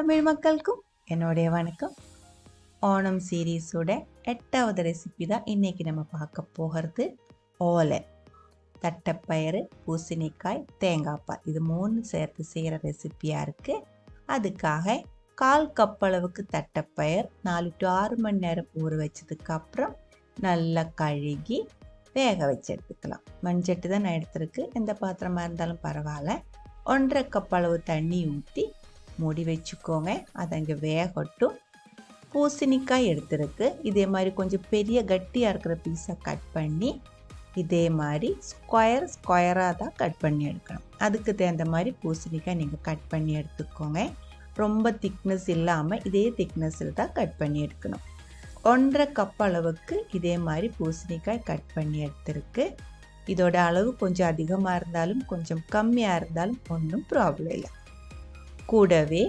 தமிழ் மக்களுக்கும் என்னுடைய வணக்கம். ஓணம் சீரீஸோட 8வது ரெசிபி தான் இன்னைக்கு நம்ம பார்க்க போகிறது. ஓலை, தட்டைப்பயிறு, பூசணிக்காய், தேங்காய் பால், இது 3 சேர்த்து செய்கிற ரெசிப்பியாக இருக்குது. அதுக்காக 1/4 கப் அளவுக்கு தட்டைப்பயிர் 4 to 6 மணி நேரம் ஊற வச்சதுக்கப்புறம் நல்லா கழுகி வேக வச்சு எடுத்துக்கலாம். மண்சட்டி தான் நான் எடுத்துருக்கு, எந்த பாத்திரமாக இருந்தாலும் பரவாயில்ல. 1/2 கப் அளவு தண்ணி ஊற்றி மூடி வச்சுக்கோங்க. அது அங்கே வேகட்டும். பூசணிக்காய் எடுத்துருக்கு, இதே மாதிரி கொஞ்சம் பெரிய கட்டியாக இருக்கிற பீஸாக கட் பண்ணி இதே மாதிரி ஸ்கொயராக தான் கட் பண்ணி எடுக்கணும். அதுக்கு தகுந்த மாதிரி பூசணிக்காய் நீங்கள் கட் பண்ணி எடுத்துக்கோங்க. ரொம்ப திக்னஸ் இல்லாமல் இதே திக்னஸில் தான் கட் பண்ணி எடுக்கணும். 1/2 கப் அளவுக்கு இதே மாதிரி பூசணிக்காய் கட் பண்ணி எடுத்துருக்கு. இதோட அளவு கொஞ்சம் அதிகமாக இருந்தாலும் கொஞ்சம் கம்மியாக இருந்தாலும் ஒன்றும் ப்ராப்ளம் இல்லை. கூடவே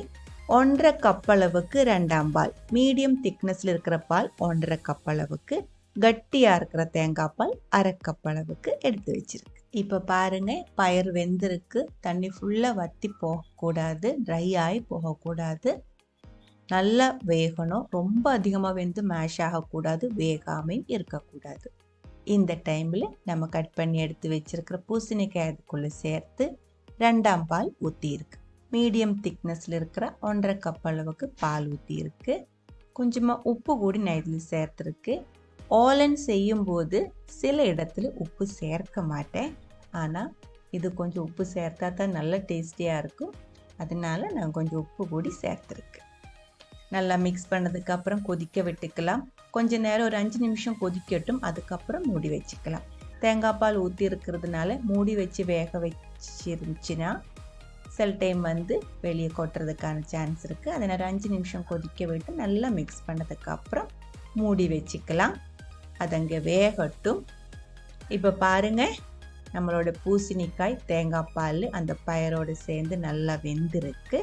1/2 கப் அளவுக்கு 2ஆம் பால், மீடியம் திக்னஸில் இருக்கிற பால் 1/2 கப் அளவுக்கு, கட்டியாக இருக்கிற தேங்காய் பால் 1/2 கப் அளவுக்கு எடுத்து வச்சிருக்கு. இப்போ பாருங்க, பயிர் வெந்திருக்கு. தண்ணி ஃபுல்லாக வற்றி போகக்கூடாது, ட்ரை ஆகி போகக்கூடாது, நல்லா வேகணும். ரொம்ப அதிகமாக வெந்து மேஷ் ஆகக்கூடாது, வேகாமையும் இருக்கக்கூடாது. இந்த டைமில் நம்ம கட் பண்ணி எடுத்து வச்சிருக்கிற பூசணிக்காய் அதுக்குள்ளே சேர்த்து 2ஆம் பால் ஊற்றியிருக்கு. மீடியம் திக்னஸில் இருக்கிற 1/2 கப் அளவுக்கு பால் ஊற்றியிருக்கு. கொஞ்சமாக உப்பு கூடி நான் இதில் சேர்த்துருக்கு. ஓலன் செய்யும்போது சில இடத்துல உப்பு சேர்க்க மாட்டேன், ஆனால் இது கொஞ்சம் உப்பு சேர்த்தா தான் நல்ல டேஸ்டியாக இருக்கும். அதனால நான் கொஞ்சம் உப்பு கூடி சேர்த்துருக்கு. நல்லா மிக்ஸ் பண்ணதுக்கப்புறம் கொதிக்க விட்டுக்கலாம். கொஞ்ச நேரம் ஒரு 5 நிமிஷம் கொதிக்கட்டும், அதுக்கப்புறம் மூடி வச்சுக்கலாம். தேங்காய் பால் ஊற்றி இருக்கிறதுனால மூடி வச்சு வேக வச்சிருந்துச்சுன்னா சில டைம் வெளியே கொட்டுறதுக்கான சான்ஸ் இருக்குது. அதனால் 5 நிமிஷம் கொதிக்க விட்டு நல்லா மிக்ஸ் பண்ணதுக்கப்புறம் மூடி வச்சுக்கலாம். அது அங்கே வேகட்டும். இப்போ பாருங்கள், நம்மளோட பூசணிக்காய் தேங்காய் பால் அந்த பயிரோடு சேர்ந்து நல்லா வெந்திருக்கு.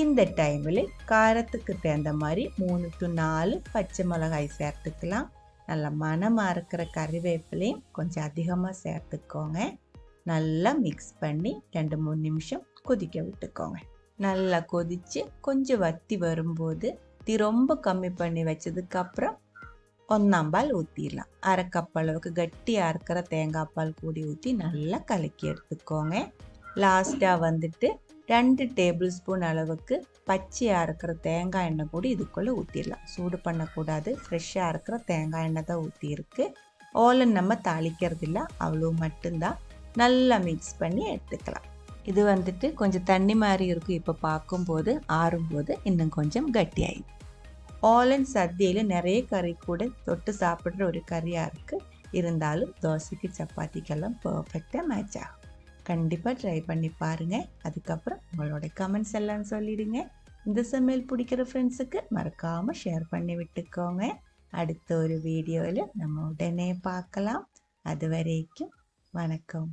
இந்த டைமில் காரத்துக்கு தகுந்த மாதிரி 3 to 4 பச்சை மிளகாய் சேர்த்துக்கலாம். நல்லா மணமாக இருக்கிற கறிவேப்பிலையும் கொஞ்சம் அதிகமாக சேர்த்துக்கோங்க. நல்லா மிக்ஸ் பண்ணி 2-3 நிமிஷம் கொதிக்க விட்டுக்கோங்க. நல்லா கொதித்து கொஞ்சம் வற்றி வரும்போது ரொம்ப கம்மி பண்ணி வச்சதுக்கப்புறம் 1ஆம் பால் ஊற்றிடலாம். 1/2 கப் அளவுக்கு கட்டியாக இருக்கிற தேங்காய் பால் கூடி ஊற்றி நல்லா கலக்கி எடுத்துக்கோங்க. லாஸ்ட்டாக 2 டேபிள் ஸ்பூன் அளவுக்கு பச்சையாக இருக்கிற தேங்காய் எண்ணெய் கூடி இதுக்குள்ளே ஊற்றிடலாம். சூடு பண்ணக்கூடாது, ஃப்ரெஷ்ஷாக இருக்கிற தேங்காய் எண்ணெய் தான் ஊற்றியிருக்கு. ஓலன் நம்ம தாளிக்கிறது இல்லை, அவ்வளோ மட்டும்தான். நல்லா மிக்ஸ் பண்ணி எடுத்துக்கலாம். இது கொஞ்சம் தண்ணி மாதிரி இருக்கும். இப்போ பார்க்கும்போது ஆறும்போது இன்னும் கொஞ்சம் கட்டியாயிடும். ஓலன் சத்தியில் நிறைய கறி கூட தொட்டு சாப்பிட்ற ஒரு கறியாக இருக்குது. இருந்தாலும் தோசைக்கு சப்பாத்திக்கெல்லாம் பர்ஃபெக்டாக மேட்ச் ஆகும். கண்டிப்பாக ட்ரை பண்ணி பாருங்கள். அதுக்கப்புறம் உங்களோட கமெண்ட்ஸ் எல்லாம் சொல்லிடுங்க. இந்த சமையல் பிடிக்கிற ஃப்ரெண்ட்ஸுக்கு மறக்காமல் ஷேர் பண்ணி விட்டுக்கோங்க. அடுத்த ஒரு வீடியோவில் நம்ம உடனே பார்க்கலாம். அது வரைக்கும் வணக்கம்.